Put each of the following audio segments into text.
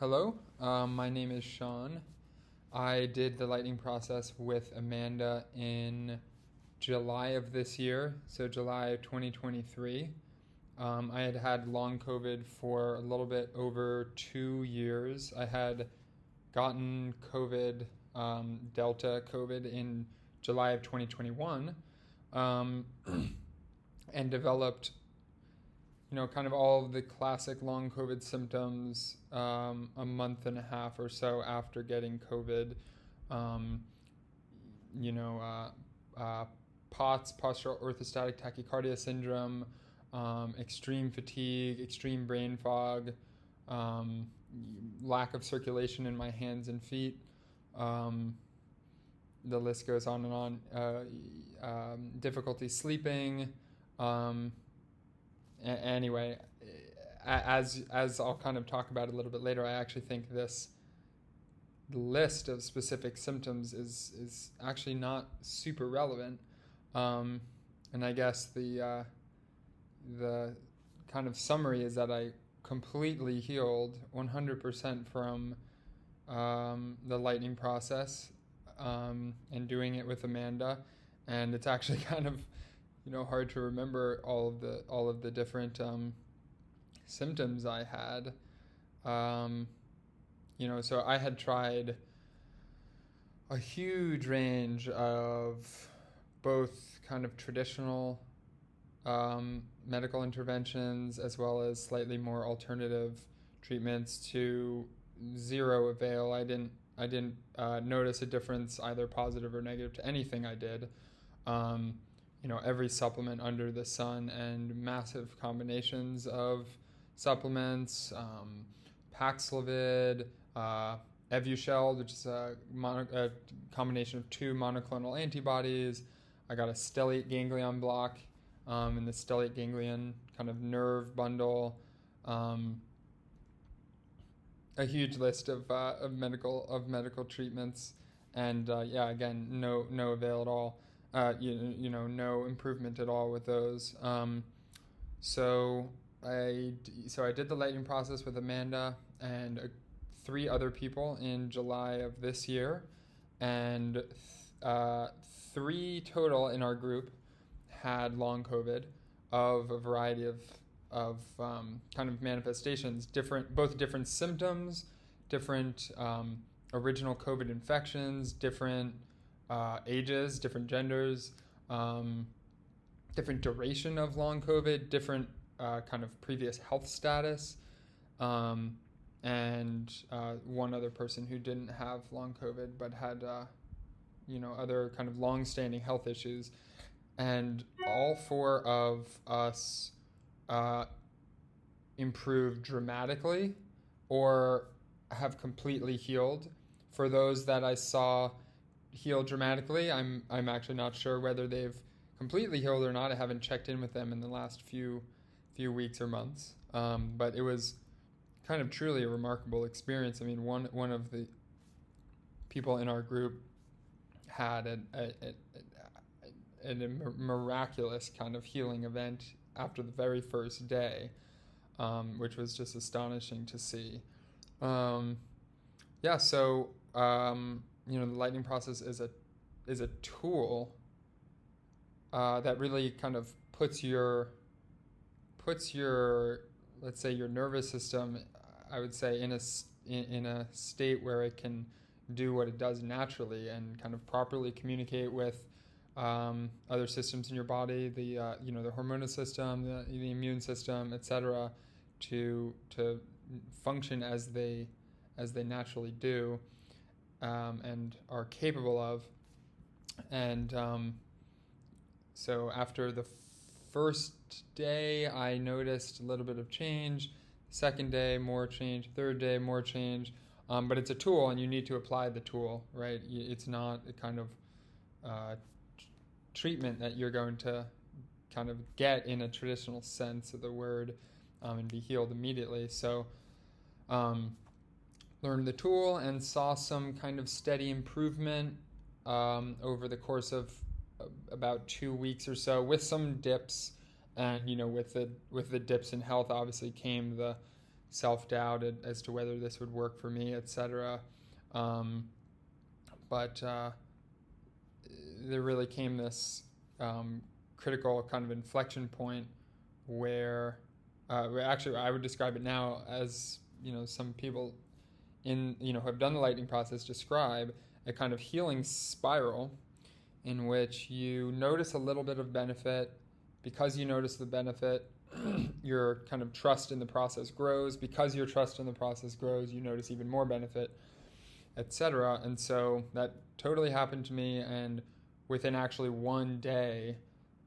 Hello, my name is Sean. I did the lightning process with Amanda in July of this year, so July 2023. I had had long COVID for a little bit over 2 years. I had gotten COVID, Delta COVID, in July of 2021, um, and developed kind of all of the classic long COVID symptoms a month and a half or so after getting COVID. Um, you know, POTS, postural orthostatic tachycardia syndrome, extreme fatigue, extreme brain fog, um, lack of circulation in my hands and feet. Um, the list goes on and on. Difficulty sleeping. Um, Anyway, as I'll kind of talk about a little bit later, I actually think this list of specific symptoms is actually not super relevant. Um, and I guess the kind of summary is that I completely healed 100% from the lightning process, and doing it with Amanda, and it's actually kind of hard to remember all of the different symptoms I had. So I had tried a huge range of both kind of traditional medical interventions as well as slightly more alternative treatments to zero avail. I didn't notice a difference, either positive or negative, to anything I did. Every supplement under the sun and massive combinations of supplements, Paxlovid, Evusheld, which is a combination of two monoclonal antibodies. I got a stellate ganglion block, and the stellate ganglion kind of nerve bundle. A huge list of medical treatments, and again, no avail at all. No improvement at all with those. So I did the lightning process with Amanda and three other people in July of this year, and three total in our group had long COVID of a variety of kind of manifestations, both different symptoms, different original COVID infections, different ages, different genders, different duration of long COVID, different kind of previous health status, and one other person who didn't have long COVID but had other kind of long-standing health issues, and all four of us improved dramatically or have completely healed. For those that I saw heal dramatically, I'm actually not sure whether they've completely healed or not. I haven't checked in with them in the last few weeks or months, but it was kind of truly a remarkable experience. I mean, one of the people in our group had a miraculous kind of healing event after the very first day, which was just astonishing to see. So the lightning process is a tool that really kind of puts your let's say your nervous system, I would say, in a state where it can do what it does naturally and kind of properly communicate with other systems in your body, the hormonal system, the immune system, etc., to function as they naturally do, and are capable of. And so after the first day, I noticed a little bit of change. Second day, more change. Third day, more change. But it's a tool, and you need to apply the tool, right? It's not a kind of treatment that you're going to kind of get in a traditional sense of the word, and be healed immediately. So learned the tool and saw some kind of steady improvement over the course of about 2 weeks or so, with some dips. And with the dips in health obviously came the self-doubt as to whether this would work for me, etc. But there really came this critical kind of inflection point where actually I would describe it now as, some people who have done the lightning process describe a kind of healing spiral in which you notice a little bit of benefit. Because you notice the benefit, your kind of trust in the process grows. Because your trust in the process grows, you notice even more benefit, etc. And so that totally happened to me, and within actually one day,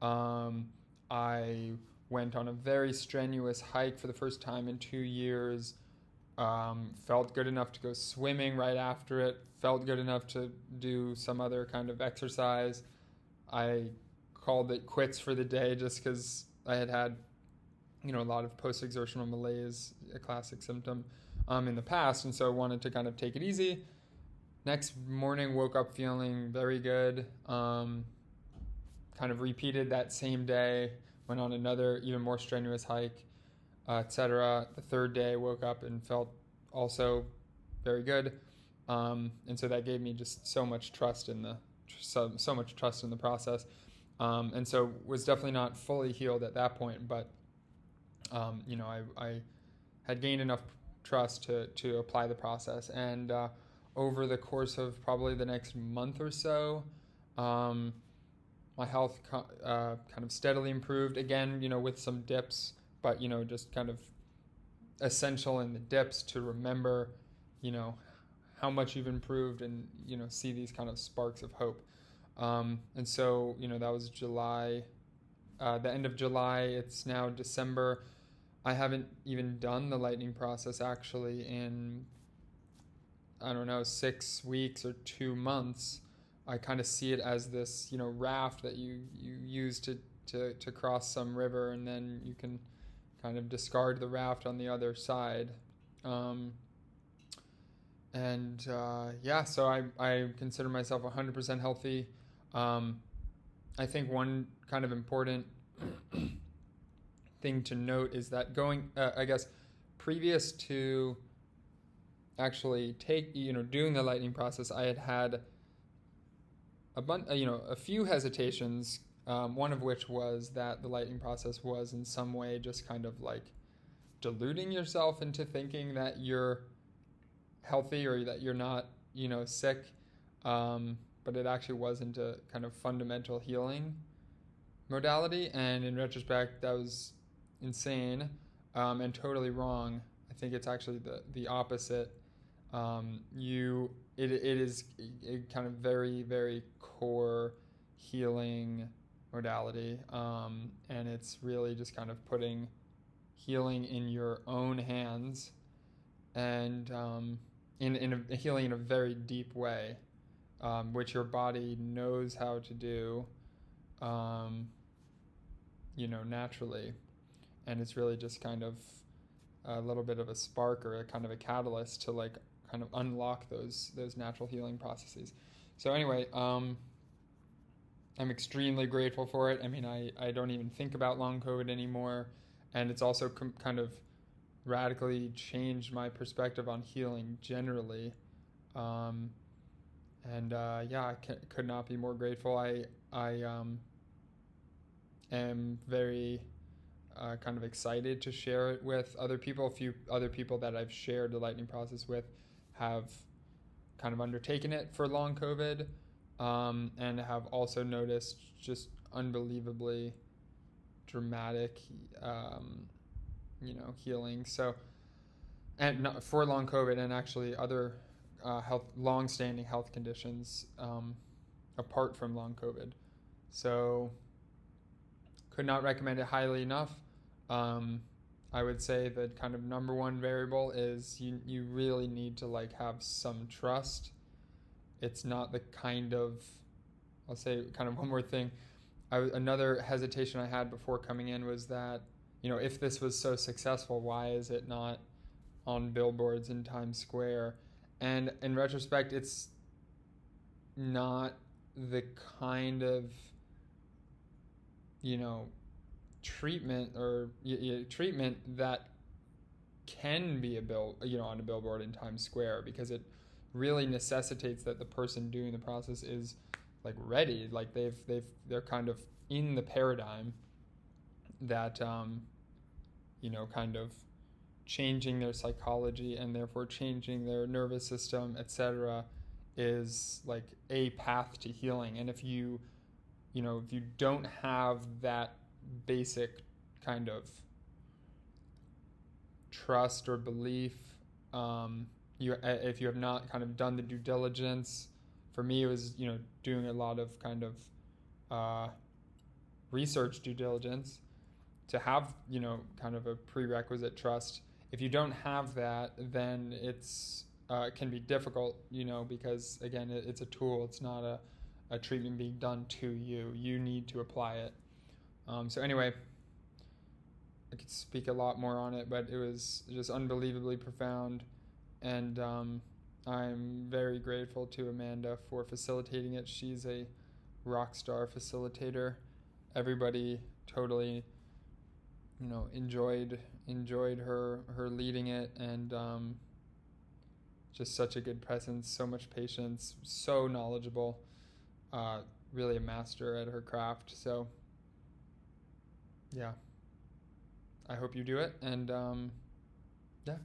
I went on a very strenuous hike for the first time in 2 years. Felt good enough to go swimming right after it. Felt good enough to do some other kind of exercise. I called it quits for the day just because I had a lot of post-exertional malaise, a classic symptom, in the past, and so I wanted to kind of take it easy. Next morning, woke up feeling very good. Kind of repeated that same day, went on another even more strenuous hike, etc. The third day, woke up and felt also very good, and so that gave me just so much trust in the process, and so was definitely not fully healed at that point, but I had gained enough trust to apply the process, and over the course of probably the next month or so, my health kind of steadily improved again, with some dips, but just kind of essential in the dips to remember, how much you've improved, and see these kind of sparks of hope. And so that was July, the end of July. It's now December. I haven't even done the lightning process actually in, I don't know, 6 weeks or 2 months. I kind of see it as this, raft that you use to cross some river, and then you can kind of discard the raft on the other side. So I consider myself 100% healthy. I think one kind of important thing to note is that previous to actually doing the lightning process, I had a few hesitations. One of which was that the lightning process was in some way just kind of like deluding yourself into thinking that you're healthy or that you're not, sick. But it actually wasn't a kind of fundamental healing modality. And in retrospect, that was insane, and totally wrong. I think it's actually the opposite. It is a kind of very, very core healing modality, and it's really just kind of putting healing in your own hands, and healing in a very deep way, which your body knows how to do, naturally, and it's really just kind of a little bit of a spark or a kind of a catalyst to like kind of unlock those natural healing processes. So anyway, I'm extremely grateful for it. I mean, I don't even think about long COVID anymore, and it's also kind of radically changed my perspective on healing generally. I could not be more grateful. I am very kind of excited to share it with other people. A few other people that I've shared the lightning process with have kind of undertaken it for long COVID, and have also noticed just unbelievably dramatic, healing. So, and not for long COVID, and actually other long-standing health conditions apart from long COVID. So, could not recommend it highly enough. I would say that kind of number one variable is you really need to like have some trust. It's not the kind of, I'll say kind of one more thing. Another hesitation I had before coming in was that, if this was so successful, why is it not on billboards in Times Square? And in retrospect, it's not the kind of, treatment or treatment that can be on a billboard in Times Square, because it really necessitates that the person doing the process is like ready, like they're kind of in the paradigm that kind of changing their psychology and therefore changing their nervous system, etc., is like a path to healing. And if you don't have that basic kind of trust or belief, if you have not kind of done the due diligence, for me it was doing a lot of kind of research due diligence to have kind of a prerequisite trust. If you don't have that, then it's can be difficult, because again, it's a tool. It's not a treatment being done to you. You need to apply it. So anyway, I could speak a lot more on it, but it was just unbelievably profound, and I'm very grateful to Amanda for facilitating it. She's a rock star facilitator. Everybody totally enjoyed her leading it, and just such a good presence, so much patience, so knowledgeable, really a master at her craft. So yeah, I hope you do it, and yeah,